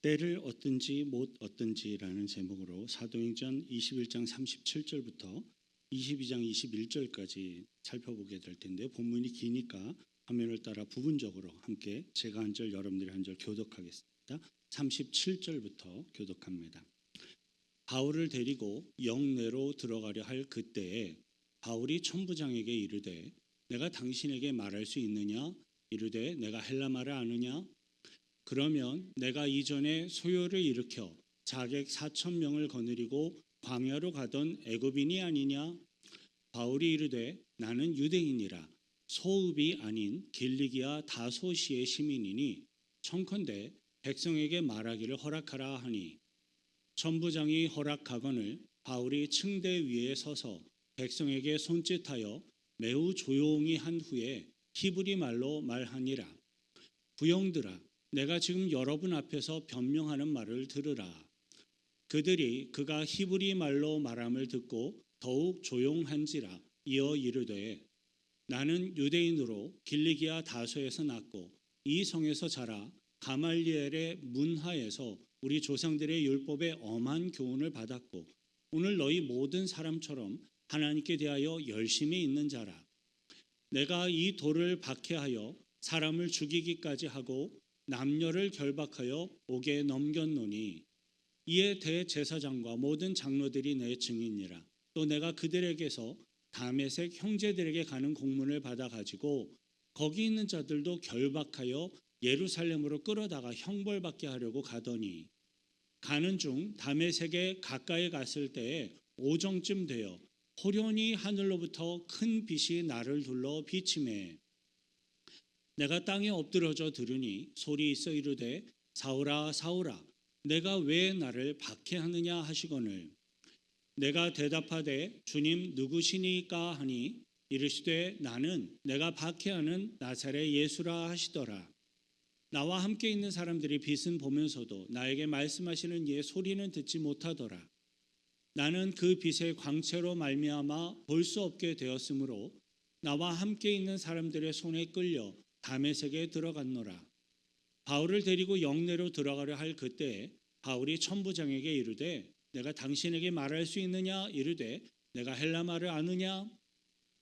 때를 얻든지 못 얻든지라는 제목으로 사도행전 21장 37절부터 22장 21절까지 살펴보게 될 텐데, 본문이 기니까 화면을 따라 부분적으로 함께 제가 한 절 여러분들이 한 절 교독하겠습니다. 37절부터 교독합니다. 바울을 데리고 영내로 들어가려 할 그때에 바울이 천부장에게 이르되 내가 당신에게 말할 수 있느냐? 이르되 내가 헬라 말을 아느냐? 그러면 내가 이전에 소요를 일으켜 자객 4,000명을 거느리고 광야로 가던 애굽인이 아니냐? 바울이 이르되 나는 유대인이라 소읍이 아닌 길리기아 다소시의 시민이니 청컨대 백성에게 말하기를 허락하라 하니, 천부장이 허락하거늘 바울이 층대 위에 서서 백성에게 손짓하여 매우 조용히 한 후에 히브리 말로 말하니라. 부용들아, 내가 지금 여러분 앞에서 변명하는 말을 들으라. 그들이 그가 히브리 말로 말함을 듣고 더욱 조용한지라. 이어 이르되 나는 유대인으로 길리기아 다소에서 났고 이 성에서 자라 가말리엘의 문하에서 우리 조상들의 율법에 엄한 교훈을 받았고 오늘 너희 모든 사람처럼 하나님께 대하여 열심히 있는 자라. 내가 이 돌을 박해하여 사람을 죽이기까지 하고 남녀를 결박하여 옥에 넘겼노니 이에 대제사장과 모든 장로들이 내 증인이라. 또 내가 그들에게서 다메섹 형제들에게 가는 공문을 받아 가지고 거기 있는 자들도 결박하여 예루살렘으로 끌어다가 형벌받게 하려고 가더니 가는 중 다메섹에 가까이 갔을 때에 오정쯤 되어 호련히 하늘로부터 큰 빛이 나를 둘러 비치매 내가 땅에 엎드러져 들으니 소리 있어 이르되 사울아 사울아 내가 왜 나를 박해하느냐 하시거늘 내가 대답하되 주님 누구시니까 하니 이르시되 나는 내가 박해하는 나사렛 예수라 하시더라. 나와 함께 있는 사람들이 빛은 보면서도 나에게 말씀하시는 이의 소리는 듣지 못하더라. 나는 그 빛의 광채로 말미암아 볼 수 없게 되었으므로 나와 함께 있는 사람들의 손에 끌려 다메섹에 들어갔노라. 바울을 데리고 영내로 들어가려 할 그때에 바울이 천부장에게 이르되 내가 당신에게 말할 수 있느냐? 이르되 내가 헬라 말을 아느냐?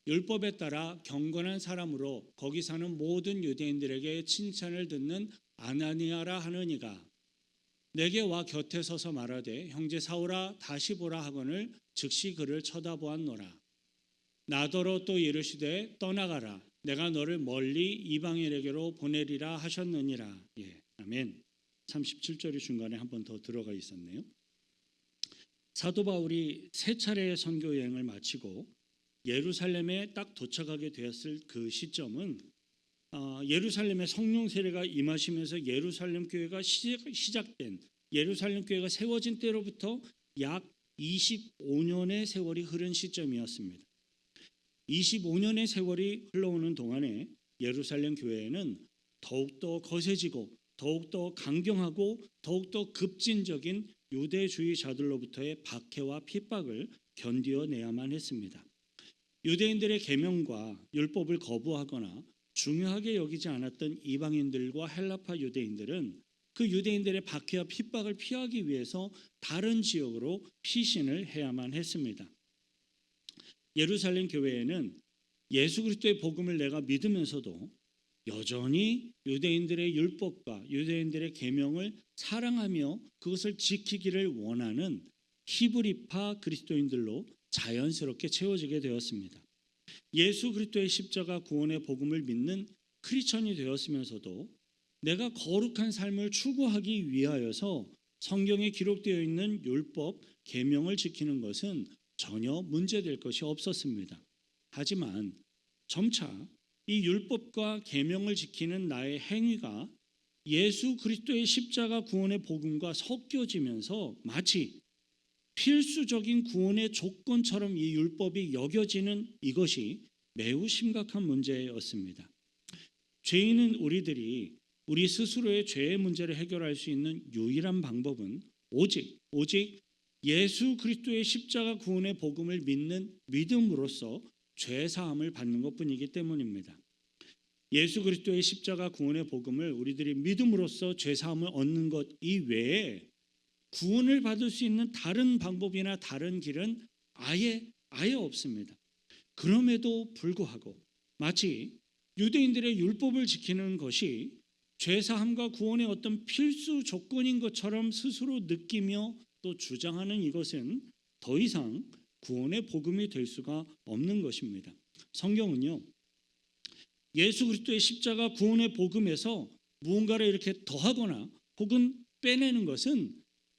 율법에 따라 경건한 사람으로 거기 사는 모든 유대인들에게 칭찬을 듣는 아나니아라 하느니가 내게 와 곁에 서서 말하되 형제 사울아 다시 보라 하거늘 즉시 그를 쳐다보았노라. 나더러 또 이르시되 떠나가라 내가 너를 멀리 이방인에게로 보내리라 하셨느니라. 아멘. 37절이 중간에 한 번 더 들어가 있었네요. 사도 바울이 세 차례의 선교 여행을 마치고 예루살렘에 딱 도착하게 되었을 그 시점은 예루살렘에 성령 세례가 임하시면서 예루살렘 교회가 시작된, 예루살렘 교회가 세워진 때로부터 약 25년의 세월이 흐른 시점이었습니다. 25년의 세월이 흘러오는 동안에 예루살렘 교회는 더욱더 거세지고 더욱더 강경하고 더욱더 급진적인 유대주의자들로부터의 박해와 핍박을 견디어내야만 했습니다. 유대인들의 계명과 율법을 거부하거나 중요하게 여기지 않았던 이방인들과 헬라파 유대인들은 그 유대인들의 박해와 핍박을 피하기 위해서 다른 지역으로 피신을 해야만 했습니다. 예루살렘 교회에는 예수 그리스도의 복음을 내가 믿으면서도 여전히 유대인들의 율법과 유대인들의 계명을 사랑하며 그것을 지키기를 원하는 히브리파 그리스도인들로 자연스럽게 채워지게 되었습니다. 예수 그리스도의 십자가 구원의 복음을 믿는 크리스천이 되었으면서도 내가 거룩한 삶을 추구하기 위하여서 성경에 기록되어 있는 율법, 계명을 지키는 것은 전혀 문제될 것이 없었습니다. 하지만 점차 이 율법과 계명을 지키는 나의 행위가 예수 그리스도의 십자가 구원의 복음과 섞여지면서 마치 필수적인 구원의 조건처럼 이 율법이 여겨지는 이것이 매우 심각한 문제였습니다. 죄인은 우리들이 우리 스스로의 죄의 문제를 해결할 수 있는 유일한 방법은 오직 예수 그리스도의 십자가 구원의 복음을 믿는 믿음으로써 죄 사함을 받는 것뿐이기 때문입니다. 예수 그리스도의 십자가 구원의 복음을 우리들이 믿음으로써 죄 사함을 얻는 것 이외에 구원을 받을 수 있는 다른 방법이나 다른 길은 아예 없습니다. 그럼에도 불구하고 마치 유대인들의 율법을 지키는 것이 죄 사함과 구원의 어떤 필수 조건인 것처럼 스스로 느끼며 또 주장하는 이것은 더 이상 구원의 복음이 될 수가 없는 것입니다. 성경은요, 예수 그리스도의 십자가 구원의 복음에서 무언가를 이렇게 더하거나 혹은 빼내는 것은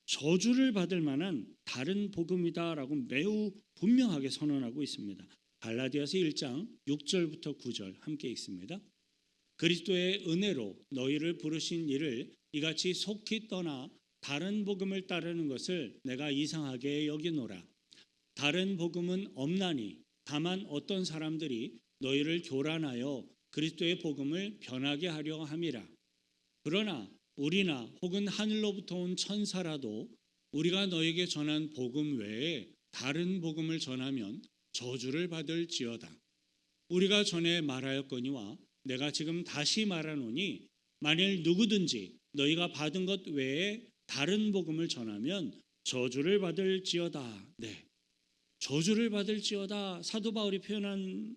저주를 받을 만한 다른 복음이다라고 매우 분명하게 선언하고 있습니다. 갈라디아서 1장 6절부터 9절 함께 읽습니다. 그리스도의 은혜로 너희를 부르신 이를 이같이 속히 떠나 다른 복음을 따르는 것을 내가 이상하게 여기노라. 다른 복음은 없나니 다만 어떤 사람들이 너희를 교란하여 그리스도의 복음을 변하게 하려 함이라. 그러나 우리나 혹은 하늘로부터 온 천사라도 우리가 너에게 전한 복음 외에 다른 복음을 전하면 저주를 받을지어다. 우리가 전에 말하였거니와 내가 지금 다시 말하노니 만일 누구든지 너희가 받은 것 외에 다른 복음을 전하면 저주를 받을지어다. 네, 저주를 받을지어다. 사도 바울이 표현한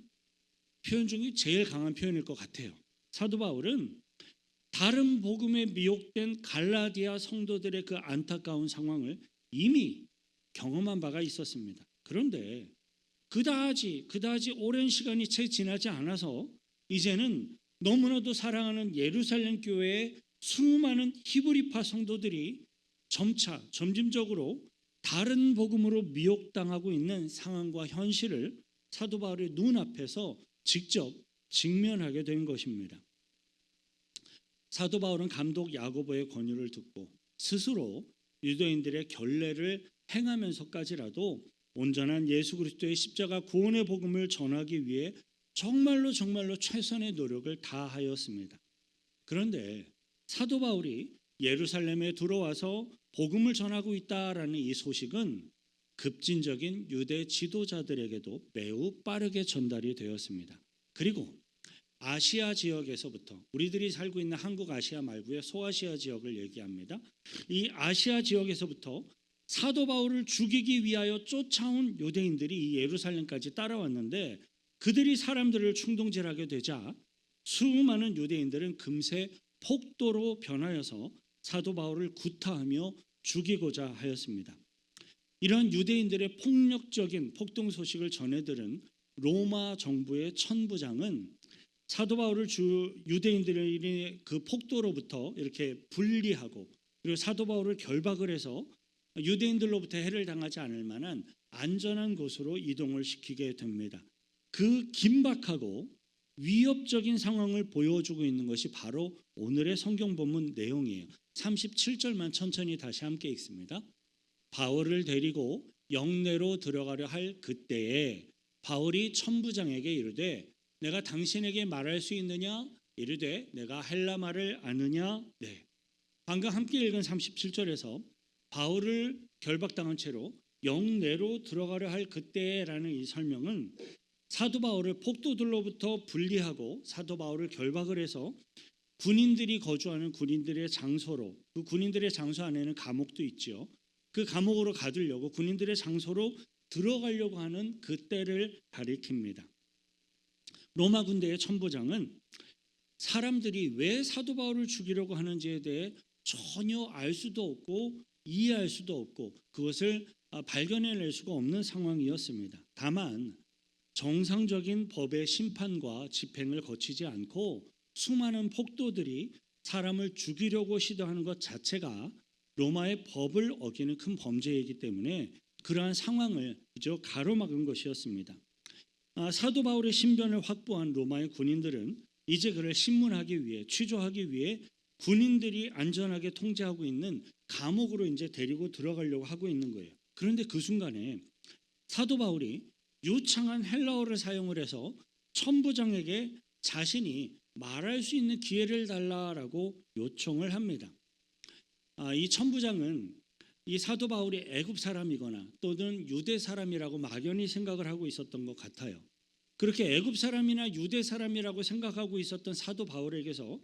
표현 중에 제일 강한 표현일 것 같아요. 사도 바울은 다른 복음에 미혹된 갈라디아 성도들의 그 안타까운 상황을 이미 경험한 바가 있었습니다. 그런데 그다지 오랜 시간이 채 지나지 않아서 이제는 너무나도 사랑하는 예루살렘 교회의 수많은 히브리파 성도들이 점진적으로 다른 복음으로 미혹당하고 있는 상황과 현실을 사도 바울의 눈앞에서 직접 직면하게 된 것입니다. 사도 바울은 감독 야고보의 권유를 듣고 스스로 유대인들의 결례를 행하면서까지라도 온전한 예수 그리스도의 십자가 구원의 복음을 전하기 위해 정말로 최선의 노력을 다하였습니다. 그런데 사도 바울이 예루살렘에 들어와서 복음을 전하고 있다라는 이 소식은 급진적인 유대 지도자들에게도 매우 빠르게 전달이 되었습니다. 그리고 아시아 지역에서부터 우리들이 살고 있는 한국 아시아 말고의 소아시아 지역을 얘기합니다. 이 아시아 지역에서부터 사도 바울을 죽이기 위하여 쫓아온 유대인들이 이 예루살렘까지 따라왔는데 그들이 사람들을 충동질하게 되자 수많은 유대인들은 금세 폭도로 변하여서 사도 바울을 구타하며 죽이고자 하였습니다. 이런 유대인들의 폭력적인 폭동 소식을 전해들은 로마 정부의 천부장은 사도 바울을 유대인들의 그 폭도로부터 이렇게 분리하고 그리고 사도 바울을 결박을 해서 유대인들로부터 해를 당하지 않을 만한 안전한 곳으로 이동을 시키게 됩니다. 그 긴박하고 위협적인 상황을 보여주고 있는 것이 바로 오늘의 성경 본문 내용이에요. 37절만 천천히 다시 함께 읽습니다. 바울을 데리고 영내로 들어가려 할 그때에 바울이 천부장에게 이르되 내가 당신에게 말할 수 있느냐? 이르되 내가 헬라 말을 아느냐? 네. 방금 함께 읽은 37절에서 바울을 결박당한 채로 영내로 들어가려 할 그때라는 이 설명은 사도 바울을 폭도들로부터 분리하고 사도 바울을 결박을 해서 군인들이 거주하는 군인들의 장소로, 그 군인들의 장소 안에는 감옥도 있죠. 그 감옥으로 가두려고 군인들의 장소로 들어가려고 하는 그때를 가리킵니다. 로마 군대의 천부장은 사람들이 왜 사도 바울을 죽이려고 하는지에 대해 전혀 알 수도 없고 이해할 수도 없고 그것을 발견해낼 수가 없는 상황이었습니다. 다만 정상적인 법의 심판과 집행을 거치지 않고 수많은 폭도들이 사람을 죽이려고 시도하는 것 자체가 로마의 법을 어기는 큰 범죄이기 때문에 그러한 상황을 그저 가로막은 것이었습니다. 사도 바울의 신변을 확보한 로마의 군인들은 이제 그를 신문하기 위해 취조하기 위해 군인들이 안전하게 통제하고 있는 감옥으로 이제 데리고 들어가려고 하고 있는 거예요. 그런데 그 순간에 사도 바울이 유창한 헬라어를 사용을 해서 천부장에게 자신이 말할 수 있는 기회를 달라라고 요청을 합니다. 이 천부장은 이 사도 바울이 애굽 사람이거나 또는 유대 사람이라고 막연히 생각을 하고 있었던 것 같아요. 그렇게 애굽 사람이나 유대 사람이라고 생각하고 있었던 사도 바울에게서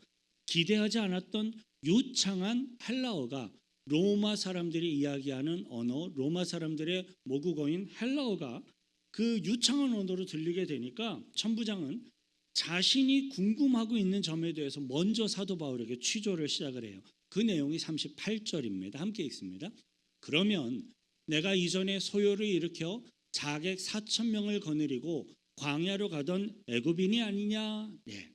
기대하지 않았던 유창한 헬라어가, 로마 사람들이 이야기하는 언어, 로마 사람들의 모국어인 헬라어가 그 유창한 언어로 들리게 되니까 천부장은 자신이 궁금하고 있는 점에 대해서 먼저 사도 바울에게 취조를 시작을 해요. 그 내용이 38절입니다. 함께 읽습니다. 그러면 내가 이전에 소요를 일으켜 자객 4,000명을 거느리고 광야로 가던 애굽인이 아니냐. 네.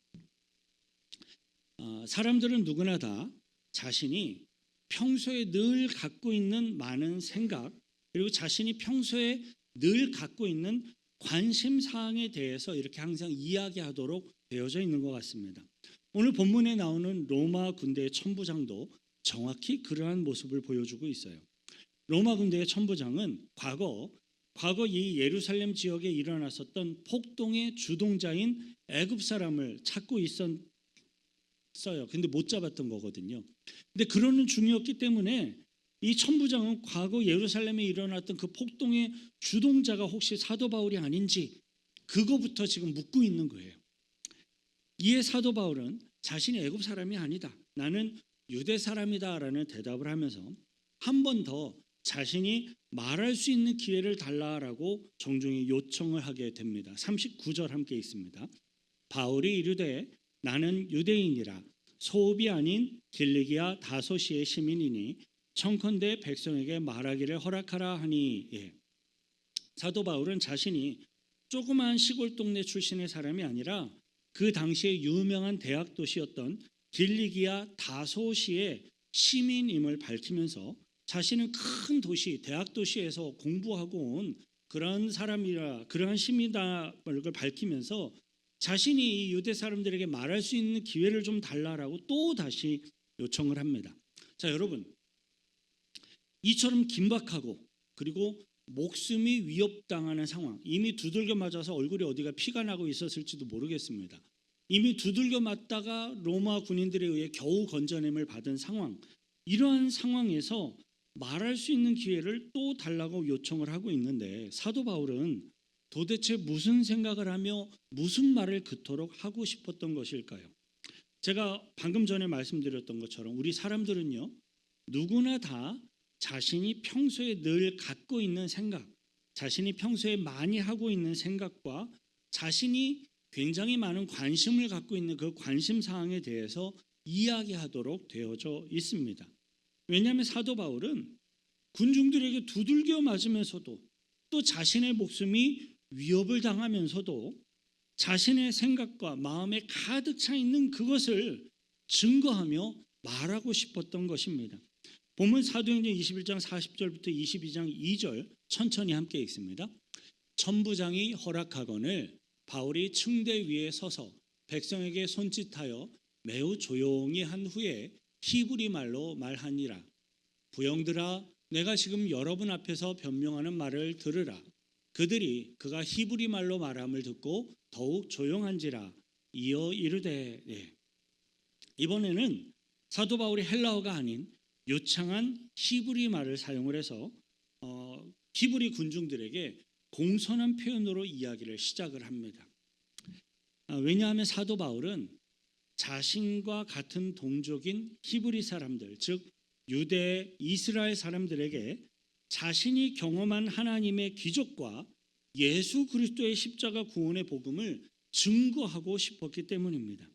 사람들은 누구나 다 자신이 평소에 늘 갖고 있는 많은 생각, 그리고 자신이 평소에 늘 갖고 있는 관심 사항에 대해서 이렇게 항상 이야기하도록 되어져 있는 것 같습니다. 오늘 본문에 나오는 로마 군대의 천부장도 정확히 그러한 모습을 보여주고 있어요. 로마 군대의 천부장은 과거 이 예루살렘 지역에 일어났었던 폭동의 주동자인 애굽 사람을 찾고 있었어요. 근데 못 잡았던 거거든요. 근데 그러는 중이었기 때문에 이 천부장은 과거 예루살렘에 일어났던 그 폭동의 주동자가 혹시 사도 바울이 아닌지 그거부터 지금 묻고 있는 거예요. 이에 사도 바울은 자신이 애굽 사람이 아니다, 나는 유대 사람이다라는 대답을 하면서 한 번 더 자신이 말할 수 있는 기회를 달라라고 정중히 요청을 하게 됩니다. 39절 함께 읽습니다. 바울이 이르되 나는 유대인이라 소읍이 아닌 길리기아 다소시의 시민이니 청컨대 백성에게 말하기를 허락하라 하니. 사도 바울은 자신이 조그마한 시골 동네 출신의 사람이 아니라 그 당시에 유명한 대학 도시였던 길리기아 다소시의 시민임을 밝히면서 자신은 큰 도시, 대학 도시에서 공부하고 온 그런 사람이라, 그러한 시민임을 밝히면서 자신이 이 유대 사람들에게 말할 수 있는 기회를 좀 달라라고 또 다시 요청을 합니다. 자, 여러분, 이처럼 긴박하고 그리고 목숨이 위협당하는 상황, 이미 두들겨 맞아서 얼굴에 어디가 피가 나고 있었을지도 모르겠습니다. 이미 두들겨 맞다가 로마 군인들에 의해 겨우 건져냄을 받은 상황, 이러한 상황에서 말할 수 있는 기회를 또 달라고 요청을 하고 있는데 사도 바울은 도대체 무슨 생각을 하며 무슨 말을 그토록 하고 싶었던 것일까요? 제가 방금 전에 말씀드렸던 것처럼 우리 사람들은요, 누구나 다 자신이 평소에 늘 갖고 있는 생각, 자신이 평소에 많이 하고 있는 생각과 자신이 굉장히 많은 관심을 갖고 있는 그 관심 사항에 대해서 이야기하도록 되어져 있습니다. 왜냐하면 사도 바울은 군중들에게 두들겨 맞으면서도 또 자신의 목숨이 위협을 당하면서도 자신의 생각과 마음에 가득 차 있는 그것을 증거하며 말하고 싶었던 것입니다. 본문 사도행전 21장 40절부터 22장 2절 천천히 함께 읽습니다. 천부장이 허락하거늘 바울이 층대 위에 서서 백성에게 손짓하여 매우 조용히 한 후에 히브리 말로 말하니라. 부영들아, 내가 지금 여러분 앞에서 변명하는 말을 들으라. 그들이 그가 히브리 말로 말함을 듣고 더욱 조용한지라. 이어 이르되. 이번에는 사도 바울이 헬라어가 아닌 요창한 히브리 말을 사용을 해서 히브리 군중들에게 공손한 표현으로 이야기를 시작을 합니다. 왜냐하면 사도 바울은 자신과 같은 동족인 히브리 사람들, 즉 유대 이스라엘 사람들에게 자신이 경험한 하나님의 기적과 예수 그리스도의 십자가 구원의 복음을 증거하고 싶었기 때문입니다.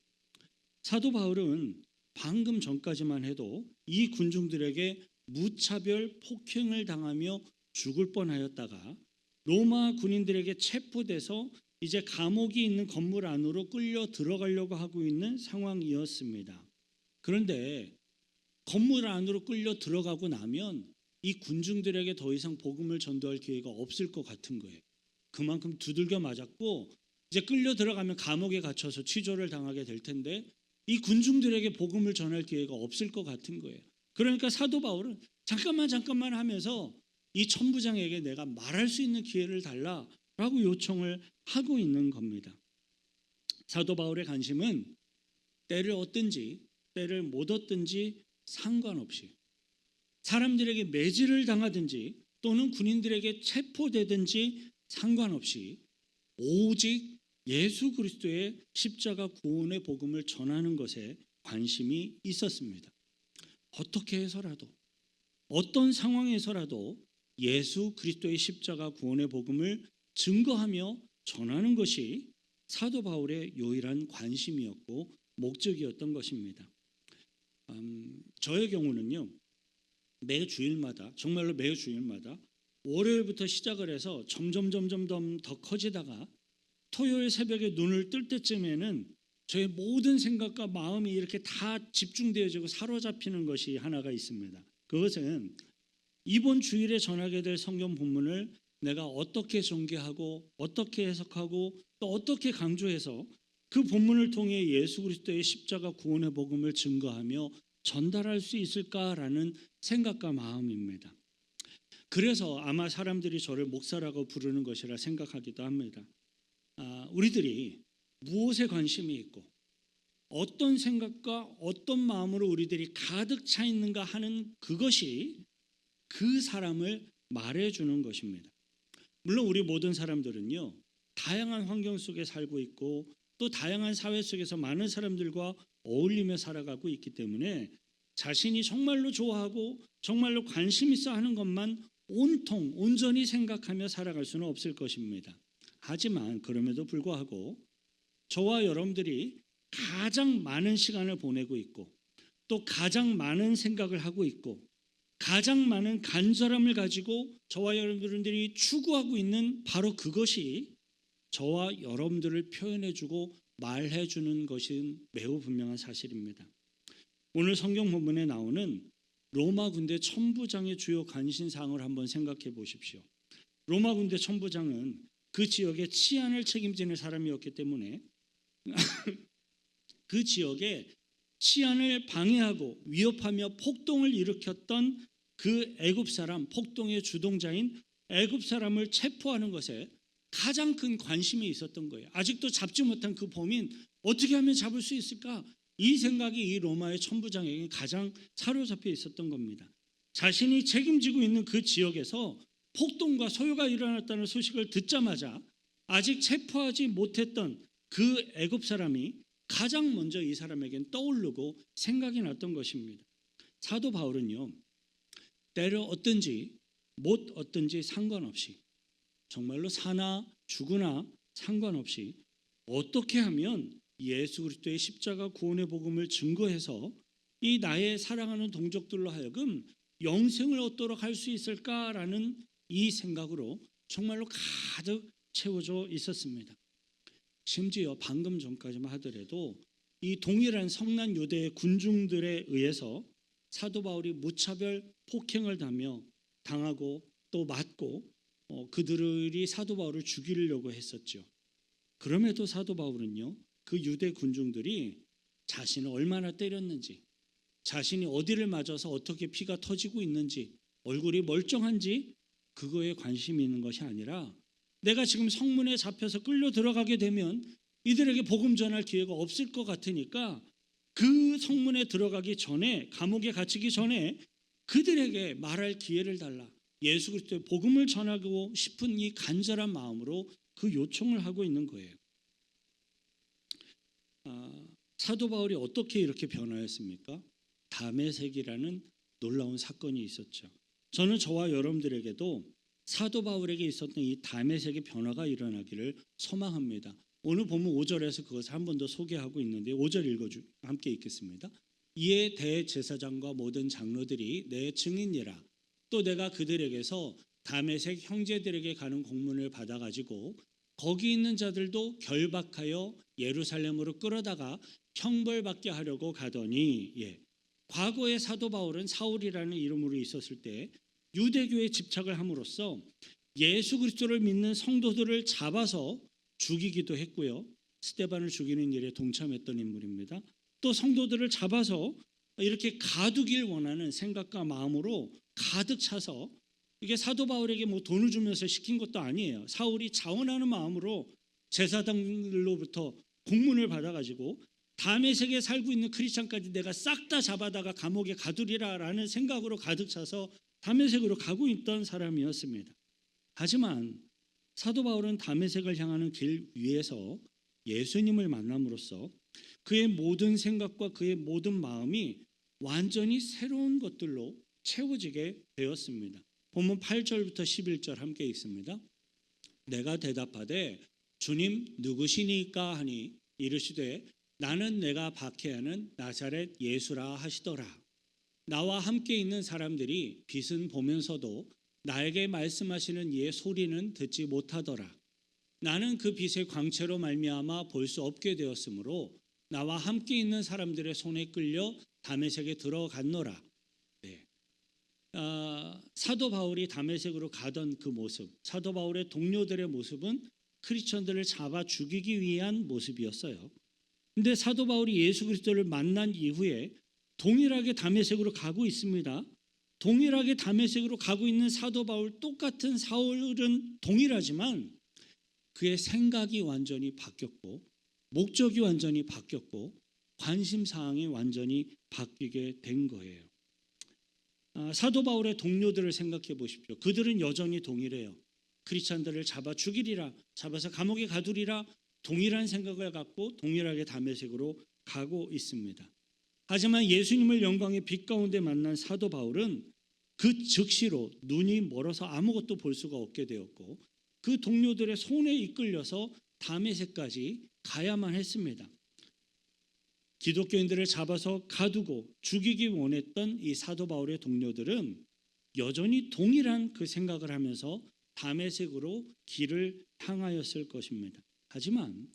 사도 바울은 방금 전까지만 해도 이 군중들에게 무차별 폭행을 당하며 죽을 뻔하였다가 로마 군인들에게 체포돼서 이제 감옥이 있는 건물 안으로 끌려 들어가려고 하고 있는 상황이었습니다. 그런데 건물 안으로 끌려 들어가고 나면 이 군중들에게 더 이상 복음을 전도할 기회가 없을 것 같은 거예요. 그만큼 두들겨 맞았고 이제 끌려 들어가면 감옥에 갇혀서 취조를 당하게 될 텐데 이 군중들에게 복음을 전할 기회가 없을 것 같은 거예요. 그러니까 사도 바울은 잠깐만 하면서 이 천부장에게 내가 말할 수 있는 기회를 달라라고 요청을 하고 있는 겁니다. 사도 바울의 관심은 때를 얻든지 때를 못 얻든지 상관없이, 사람들에게 매질을 당하든지 또는 군인들에게 체포되든지 상관없이 오직 예수 그리스도의 십자가 구원의 복음을 전하는 것에 관심이 있었습니다. 어떻게 해서라도, 어떤 상황에서라도 예수 그리스도의 십자가 구원의 복음을 증거하며 전하는 것이 사도 바울의 유일한 관심이었고 목적이었던 것입니다. 저의 경우는요, 매 주일마다, 정말로 매 주일마다 월요일부터 시작을 해서 점점 더 커지다가 토요일 새벽에 눈을 뜰 때쯤에는 저의 모든 생각과 마음이 이렇게 다 집중되어지고 사로잡히는 것이 하나가 있습니다. 그것은 이번 주일에 전하게 될 성경 본문을 내가 어떻게 전개하고 어떻게 해석하고 또 어떻게 강조해서 그 본문을 통해 예수 그리스도의 십자가 구원의 복음을 증거하며 전달할 수 있을까라는 생각과 마음입니다. 그래서 아마 사람들이 저를 목사라고 부르는 것이라 생각하기도 합니다. 우리들이 무엇에 관심이 있고 어떤 생각과 어떤 마음으로 우리들이 가득 차 있는가 하는 그것이 그 사람을 말해주는 것입니다. 물론 우리 모든 사람들은요, 다양한 환경 속에 살고 있고 또 다양한 사회 속에서 많은 사람들과 어울리며 살아가고 있기 때문에 자신이 정말로 좋아하고 정말로 관심 있어 하는 것만 온전히 생각하며 살아갈 수는 없을 것입니다. 하지만 그럼에도 불구하고 저와 여러분들이 가장 많은 시간을 보내고 있고 또 가장 많은 생각을 하고 있고 가장 많은 간절함을 가지고 저와 여러분들이 추구하고 있는 바로 그것이 저와 여러분들을 표현해주고 말해주는 것은 매우 분명한 사실입니다. 오늘 성경 본문에 나오는 로마 군대 천부장의 주요 관심사항을 한번 생각해 보십시오. 로마 군대 천부장은 그 지역의 치안을 책임지는 사람이었기 때문에 그 지역의 치안을 방해하고 위협하며 폭동을 일으켰던 그 애굽 사람, 폭동의 주동자인 애굽 사람을 체포하는 것에 가장 큰 관심이 있었던 거예요. 아직도 잡지 못한 그 범인 어떻게 하면 잡을 수 있을까? 이 생각이 이 로마의 천부장에게 가장 사로잡혀 있었던 겁니다. 자신이 책임지고 있는 그 지역에서 폭동과 소요가 일어났다는 소식을 듣자마자 아직 체포하지 못했던 그 애굽 사람이 가장 먼저 이 사람에겐 떠오르고 생각이 났던 것입니다. 사도 바울은요, 때려 얻든지 못 얻든지 상관없이, 정말로 사나 죽으나 상관없이 어떻게 하면 예수 그리스도의 십자가 구원의 복음을 증거해서 이 나의 사랑하는 동족들로 하여금 영생을 얻도록 할 수 있을까라는 이 생각으로 정말로 가득 채워져 있었습니다. 심지어 방금 전까지만 하더라도 이 동일한 성난 유대의 군중들에 의해서 사도 바울이 무차별 폭행을 당하고 또 맞고 그들이 사도 바울을 죽이려고 했었죠. 그럼에도 사도 바울은요, 그 유대 군중들이 자신을 얼마나 때렸는지, 자신이 어디를 맞아서 어떻게 피가 터지고 있는지, 얼굴이 멀쩡한지 그거에 관심이 있는 것이 아니라 내가 지금 성문에 잡혀서 끌려 들어가게 되면 이들에게 복음 전할 기회가 없을 것 같으니까 그 성문에 들어가기 전에, 감옥에 갇히기 전에 그들에게 말할 기회를 달라. 예수 그리스도의 복음을 전하고 싶은 이 간절한 마음으로 그 요청을 하고 있는 거예요. 사도 바울이 어떻게 이렇게 변화했습니까? 다메섹이라는 놀라운 사건이 있었죠. 저는 저와 여러분들에게도 사도 바울에게 있었던 이 다메섹의 변화가 일어나기를 소망합니다. 오늘 본문 5절에서 그것을 한 번 더 소개하고 있는데 5절 함께 읽겠습니다. 이에 대제사장과 모든 장로들이 내 증인이라. 또 내가 그들에게서 다메섹 형제들에게 가는 공문을 받아가지고 거기 있는 자들도 결박하여 예루살렘으로 끌어다가 형벌받게 하려고 가더니, 과거에 사도 바울은 사울이라는 이름으로 있었을 때 유대교에 집착을 함으로써 예수 그리스도를 믿는 성도들을 잡아서 죽이기도 했고요. 스데반을 죽이는 일에 동참했던 인물입니다. 또 성도들을 잡아서 이렇게 가두길 원하는 생각과 마음으로 가득 차서, 이게 사도 바울에게 뭐 돈을 주면서 시킨 것도 아니에요. 사울이 자원하는 마음으로 제사장들로부터 공문을 받아가지고 다메섹에 살고 있는 크리스찬까지 내가 싹 다 잡아다가 감옥에 가두리라라는 생각으로 가득 차서 다메섹으로 가고 있던 사람이었습니다. 하지만 사도 바울은 다메섹을 향하는 길 위에서 예수님을 만남으로써 그의 모든 생각과 그의 모든 마음이 완전히 새로운 것들로 채워지게 되었습니다. 본문 8절부터 11절 함께 읽습니다. 내가 대답하되 주님 누구시니까 하니 이르시되 나는 내가 박해하는 나사렛 예수라 하시더라. 나와 함께 있는 사람들이 빛은 보면서도 나에게 말씀하시는 이의 소리는 듣지 못하더라. 나는 그 빛의 광채로 말미암아 볼 수 없게 되었으므로 나와 함께 있는 사람들의 손에 끌려 다메섹에 들어갔노라. 네. 사도 바울이 다메섹으로 가던 그 모습, 사도 바울의 동료들의 모습은 크리스천들을 잡아 죽이기 위한 모습이었어요. 근데 사도 바울이 예수 그리스도를 만난 이후에 동일하게 다메섹으로 가고 있습니다. 동일하게 다메섹으로 가고 있는 사도 바울, 똑같은 사울은 동일하지만 그의 생각이 완전히 바뀌었고 목적이 완전히 바뀌었고 관심 사항이 완전히 바뀌게 된 거예요. 사도 바울의 동료들을 생각해 보십시오. 그들은 여전히 동일해요. 크리스찬들을 잡아 죽이리라, 잡아서 감옥에 가두리라, 동일한 생각을 갖고 동일하게 다메섹으로 가고 있습니다. 하지만 예수님을 영광의 빛 가운데 만난 사도 바울은 그 즉시로 눈이 멀어서 아무것도 볼 수가 없게 되었고 그 동료들의 손에 이끌려서 다메섹까지 가야만 했습니다. 기독교인들을 잡아서 가두고 죽이기 원했던 이 사도 바울의 동료들은 여전히 동일한 그 생각을 하면서 다메섹으로 길을 향하였을 것입니다. 하지만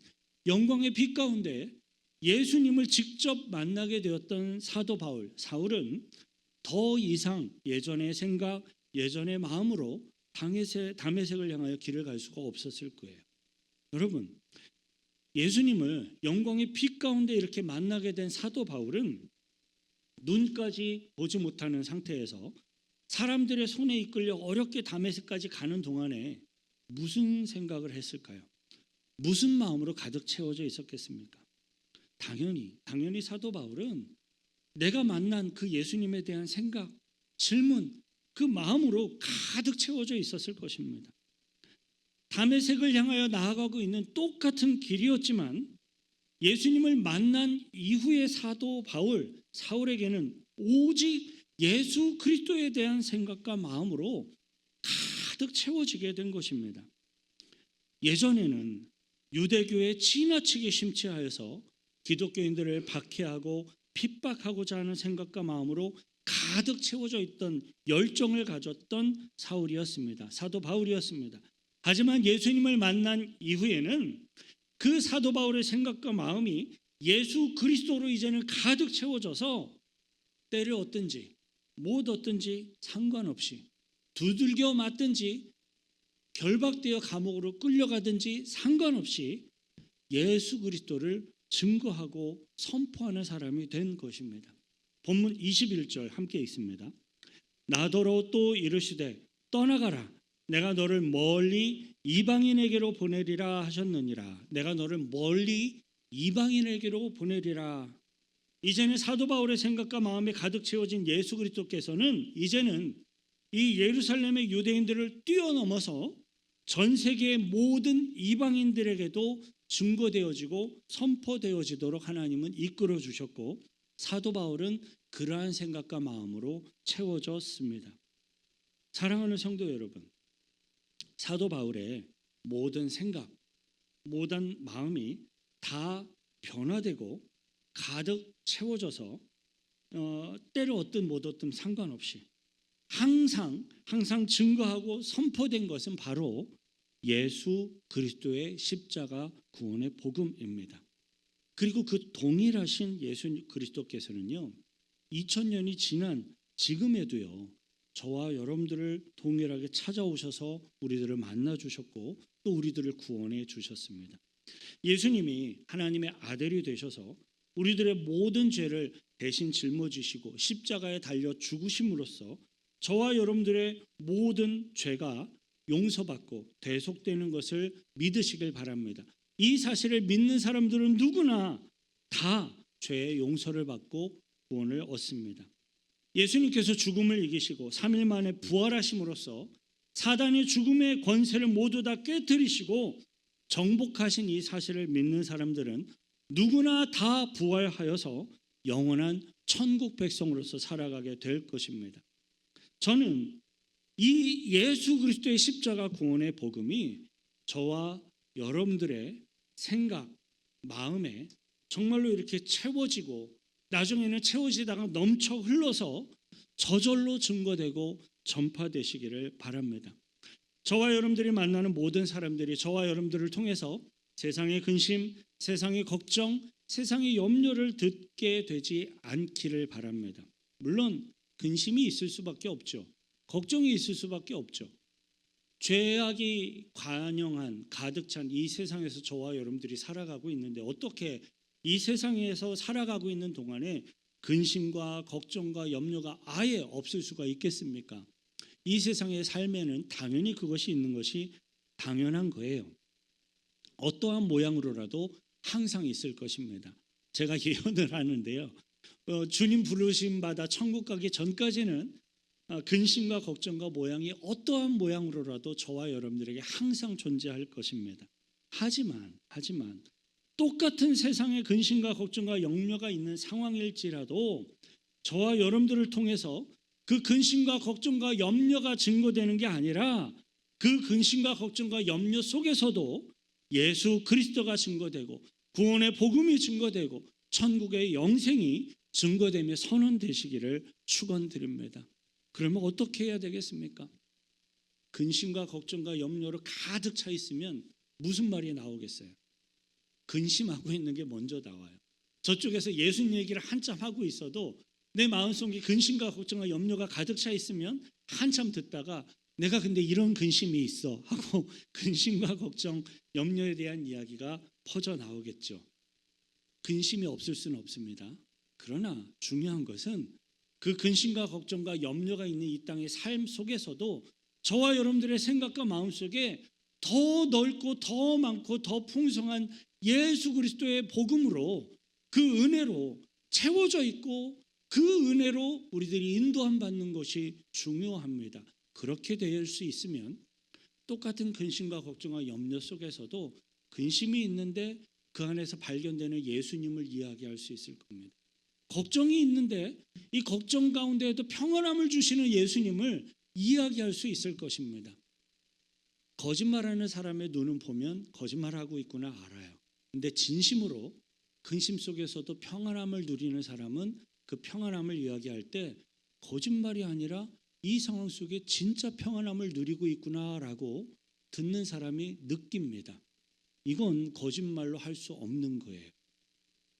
영광의 빛 가운데 예수님을 직접 만나게 되었던 사도 바울, 사울은 더 이상 예전의 생각, 예전의 마음으로 다메섹을 향하여 길을 갈 수가 없었을 거예요. 여러분, 예수님을 영광의 빛 가운데 이렇게 만나게 된 사도 바울은 눈까지 보지 못하는 상태에서 사람들의 손에 이끌려 어렵게 다메섹까지 가는 동안에 무슨 생각을 했을까요? 무슨 마음으로 가득 채워져 있었겠습니까? 당연히 사도 바울은 내가 만난 그 예수님에 대한 생각, 질문, 그 마음으로 가득 채워져 있었을 것입니다. 다메섹을 향하여 나아가고 있는 똑같은 길이었지만 예수님을 만난 이후의 사도 바울, 사울에게는 오직 예수 그리스도에 대한 생각과 마음으로 가득 채워지게 된 것입니다. 예전에는 유대교에 지나치게 심취하여서 기독교인들을 박해하고 핍박하고자 하는 생각과 마음으로 가득 채워져 있던 열정을 가졌던 사울이었습니다. 사도 바울이었습니다. 하지만 예수님을 만난 이후에는 그 사도 바울의 생각과 마음이 예수 그리스도로 이제는 가득 채워져서 때를 얻든지 못 얻든지 상관없이 두들겨 맞든지 결박되어 감옥으로 끌려가든지 상관없이 예수 그리스도를 증거하고 선포하는 사람이 된 것입니다. 본문 21절 함께 읽습니다. 나더러 또 이르시되 떠나가라. 내가 너를 멀리 이방인에게로 보내리라 하셨느니라. 내가 너를 멀리 이방인에게로 보내리라. 이제는 사도 바울의 생각과 마음에 가득 채워진 예수 그리스도께서는 이제는 이 예루살렘의 유대인들을 뛰어넘어서 전 세계의 모든 이방인들에게도 증거되어지고 선포되어지도록 하나님은 이끌어 주셨고 사도 바울은 그러한 생각과 마음으로 채워졌습니다. 사랑하는 성도 여러분, 사도 바울의 모든 생각, 모든 마음이 다 변화되고 가득 채워져서 때를 얻든 못 얻든 상관없이 항상 증거하고 선포된 것은 바로 예수 그리스도의 십자가 구원의 복음입니다. 그리고 그 동일하신 예수 그리스도께서는요 2000년이 지난 지금에도요 저와 여러분들을 동일하게 찾아오셔서 우리들을 만나 주셨고 또 우리들을 구원해 주셨습니다. 예수님이 하나님의 아들이 되셔서 우리들의 모든 죄를 대신 짊어지시고 십자가에 달려 죽으심으로써 저와 여러분들의 모든 죄가 용서받고 대속되는 것을 믿으시길 바랍니다. 이 사실을 믿는 사람들은 누구나 다 죄의 용서를 받고 구원을 얻습니다. 예수님께서 죽음을 이기시고 3일 만에 부활하심으로써 사단의 죽음의 권세를 모두 다 깨뜨리시고 정복하신 이 사실을 믿는 사람들은 누구나 다 부활하여서 영원한 천국 백성으로서 살아가게 될 것입니다. 저는 이 예수 그리스도의 십자가 구원의 복음이 저와 여러분들의 생각, 마음에 정말로 이렇게 채워지고 나중에는 채워지다가 넘쳐 흘러서 저절로 증거되고 전파되시기를 바랍니다. 저와 여러분들이 만나는 모든 사람들이 저와 여러분들을 통해서 세상의 근심, 세상의 걱정, 세상의 염려를 듣게 되지 않기를 바랍니다. 물론 근심이 있을 수밖에 없죠. 걱정이 있을 수밖에 없죠. 죄악이 관영한 가득 찬 이 세상에서 저와 여러분들이 살아가고 있는데 어떻게 이 세상에서 살아가고 있는 동안에 근심과 걱정과 염려가 아예 없을 수가 있겠습니까? 이 세상의 삶에는 당연히 그것이 있는 것이 당연한 거예요. 어떠한 모양으로라도 항상 있을 것입니다. 제가 예언을 하는데요. 주님 부르심 받아 천국 가기 전까지는 근심과 걱정과 모양이 어떠한 모양으로라도 저와 여러분들에게 항상 존재할 것입니다. 하지만 똑같은 세상의 근심과 걱정과 염려가 있는 상황일지라도 저와 여러분들을 통해서 그 근심과 걱정과 염려가 증거되는 게 아니라 그 근심과 걱정과 염려 속에서도 예수 그리스도가 증거되고 구원의 복음이 증거되고 천국의 영생이 증거되며 선언되시기를 축원드립니다. 그러면 어떻게 해야 되겠습니까? 근심과 걱정과 염려로 가득 차 있으면 무슨 말이 나오겠어요? 근심하고 있는 게 먼저 나와요. 저쪽에서 예수님 얘기를 한참 하고 있어도 내 마음속에 근심과 걱정과 염려가 가득 차 있으면 한참 듣다가 내가 근데 이런 근심이 있어 하고 근심과 걱정, 염려에 대한 이야기가 퍼져 나오겠죠. 근심이 없을 수는 없습니다. 그러나 중요한 것은 그 근심과 걱정과 염려가 있는 이 땅의 삶 속에서도 저와 여러분들의 생각과 마음속에 더 넓고 더 많고 더 풍성한 예수 그리스도의 복음으로 그 은혜로 채워져 있고 그 은혜로 우리들이 인도함 받는 것이 중요합니다. 그렇게 될 수 있으면 똑같은 근심과 걱정과 염려 속에서도 근심이 있는데 그 안에서 발견되는 예수님을 이야기할 수 있을 겁니다. 걱정이 있는데 이 걱정 가운데에도 평안함을 주시는 예수님을 이야기할 수 있을 것입니다. 거짓말하는 사람의 눈은 보면 거짓말하고 있구나 알아요. 근데 진심으로 근심 속에서도 평안함을 누리는 사람은 그 평안함을 이야기할 때 거짓말이 아니라 이 상황 속에 진짜 평안함을 누리고 있구나라고 듣는 사람이 느낍니다. 이건 거짓말로 할 수 없는 거예요.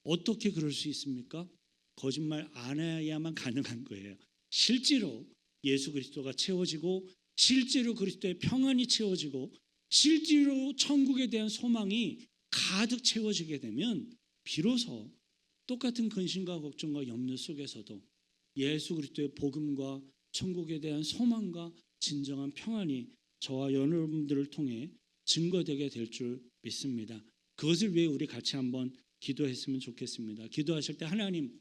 어떻게 그럴 수 있습니까? 거짓말 안 해야만 가능한 거예요. 실제로 예수 그리스도가 채워지고 실제로 그리스도의 평안이 채워지고 실제로 천국에 대한 소망이 가득 채워지게 되면 비로소 똑같은 근심과 걱정과 염려 속에서도 예수 그리스도의 복음과 천국에 대한 소망과 진정한 평안이 저와 여러분들을 통해 증거되게 될 줄 믿습니다. 그것을 위해 우리 같이 한번 기도했으면 좋겠습니다. 기도하실 때 하나님,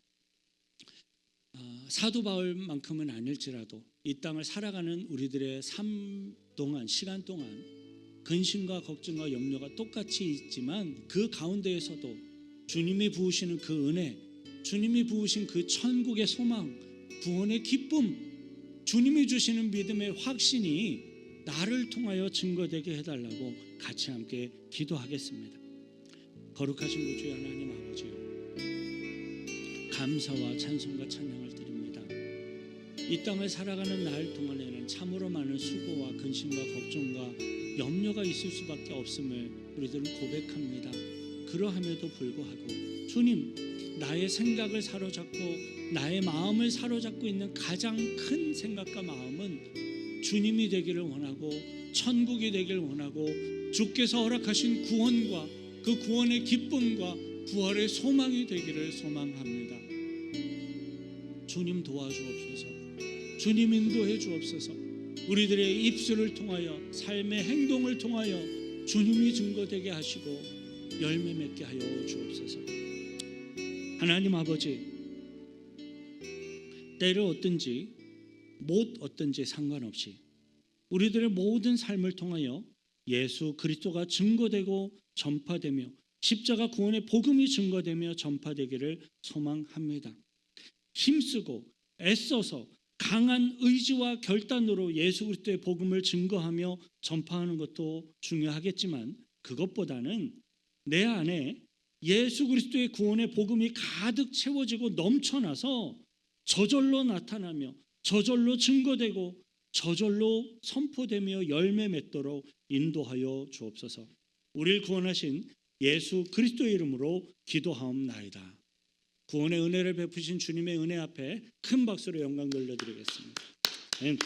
사도 바울만큼은 아닐지라도 이 땅을 살아가는 우리들의 삶 동안, 시간 동안 근심과 걱정과 염려가 똑같이 있지만 그 가운데에서도 주님이 부으시는 그 은혜, 주님이 부으신 그 천국의 소망, 구원의 기쁨, 주님이 주시는 믿음의 확신이 나를 통하여 증거되게 해달라고 같이 함께 기도하겠습니다. 거룩하신 우주 하나님 아버지요, 감사와 찬송과 찬양을 드립니다. 이 땅을 살아가는 날 동안에는 참으로 많은 수고와 근심과 걱정과 염려가 있을 수밖에 없음을 우리들은 고백합니다. 그러함에도 불구하고 주님, 나의 생각을 사로잡고 나의 마음을 사로잡고 있는 가장 큰 생각과 마음은 주님이 되기를 원하고 천국이 되기를 원하고 주께서 허락하신 구원과 그 구원의 기쁨과 부활의 소망이 되기를 소망합니다. 주님 도와주옵소서. 주님 인도해 주옵소서. 우리들의 입술을 통하여 삶의 행동을 통하여 주님이 증거되게 하시고 열매 맺게 하여 주옵소서. 하나님 아버지, 때를 얻든지 못 얻든지 상관없이 우리들의 모든 삶을 통하여 예수 그리스도가 증거되고 전파되며 십자가 구원의 복음이 증거되며 전파되기를 소망합니다. 힘쓰고 애써서 강한 의지와 결단으로 예수 그리스도의 복음을 증거하며 전파하는 것도 중요하겠지만 그것보다는 내 안에 예수 그리스도의 구원의 복음이 가득 채워지고 넘쳐나서 저절로 나타나며 저절로 증거되고 저절로 선포되며 열매 맺도록 인도하여 주옵소서. 우리를 구원하신 예수 그리스도의 이름으로 기도하옵나이다. 구원의 은혜를 베푸신 주님의 은혜 앞에 큰 박수로 영광 돌려드리겠습니다. 아멘.